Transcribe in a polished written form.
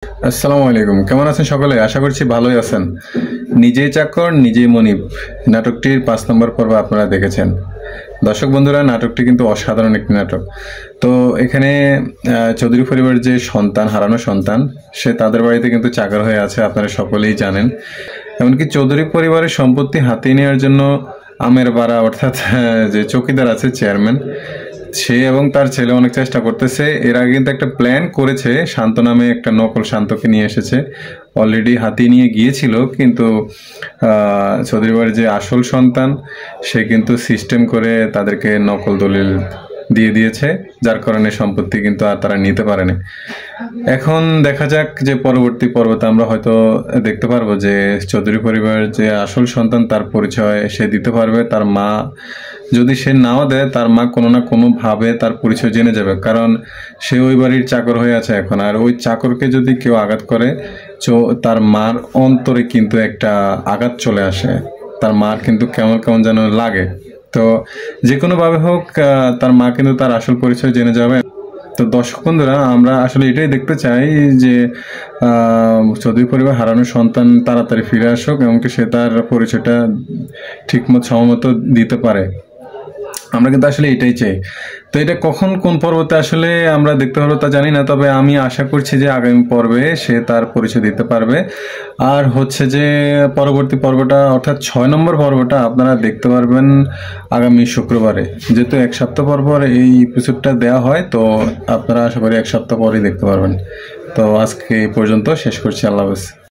আসসালামু আলাইকুম, কেমন আছেন সকলে? আশা করছি ভালোই আছেন। নিজেই চাকর নিজেই মনিব নাটকটির 5 নম্বর পর্ব আপনারা দেখেছেন। দর্শক বন্ধুরা, নাটকটি কিন্তু অসাধারণ একটি নাটক। তো এখানে চৌধুরী পরিবারের যে সন্তান, হারানো সন্তান, সে তাদের বাড়িতে কিন্তু চাকর হয়ে আছে, আপনারা সকলেই জানেন। এমনকি চৌধুরী পরিবারের সম্পত্তি হাতিয়ে নেওয়ার জন্য আমের বাড়া অর্থাৎ যে চৌকিদার আছে, চেয়ারম্যান, সে এবং তার ছেলে অনেক চেষ্টা করতেছে। এর আগে কিন্তু একটা প্ল্যান করেছে, শান্ত নামে একটা নকল শান্তকে নিয়ে এসেছে, অলরেডি হাতিয়ে নিয়ে গিয়েছিল, কিন্তু চৌধুরী বাড়ির যে আসল সন্তান সে কিন্তু সিস্টেম করে তাদেরকে নকল দলিল দিয়ে দিয়েছে, যার কারণে সম্পত্তি কিন্তু আর তারা নিতে পারেনি। এখন দেখা যাক যে পরবর্তী পর্বতে আমরা হয়তো দেখতে পারবো যে চৌধুরী পরিবারের যে আসল সন্তান তার পরিচয় সে দিতে পারবে। তার মা যদি সে নাও দেয়, তার মা কোনো না কোনো ভাবে তার পরিচয় জেনে যাবে, কারণ সে ওই বাড়ির চাকর হয়ে আছে এখন। আর ওই চাকরকে যদি কেউ আঘাত করে, তার মার অন্তরে কিন্তু একটা আঘাত চলে আসে, তার মার কিন্তু কেমন কেমন যেন লাগে। তো যে কোনোভাবে হোক তার মা কিন্তু তার আসল পরিচয় জেনে যাবে। তো দর্শক বন্ধুরা, আমরা আসলে এটাই দেখতে চাই যে চৌধুরী পরিবার হারানোর সন্তান তাড়াতাড়ি ফিরে আসুক, এমনকি সে তার পরিচয়টা ঠিকমতো সময়মতো দিতে পারে। আমরা কিন্তু আসলে এটাই চাই। তো এটা কখন কোন পর্বতে আসলে আমরা দেখতে পারবো তা জানি না, তবে আমি আশা করছি যে আগামী পর্বে সে তার পরিচয় দিতে পারবে। আর হচ্ছে যে পরবর্তী পর্বটা অর্থাৎ 6 নম্বর পর্বটা আপনারা দেখতে পারবেন আগামী শুক্রবারে। যেহেতু 1 সপ্তাহ পর পর এই এপিসোডটা দেওয়া হয়, তো আপনারা আশা করি 1 সপ্তাহ পরেই দেখতে পারবেন। তো আজকে এই পর্যন্ত শেষ করছি। আল্লাহ হাফেজ।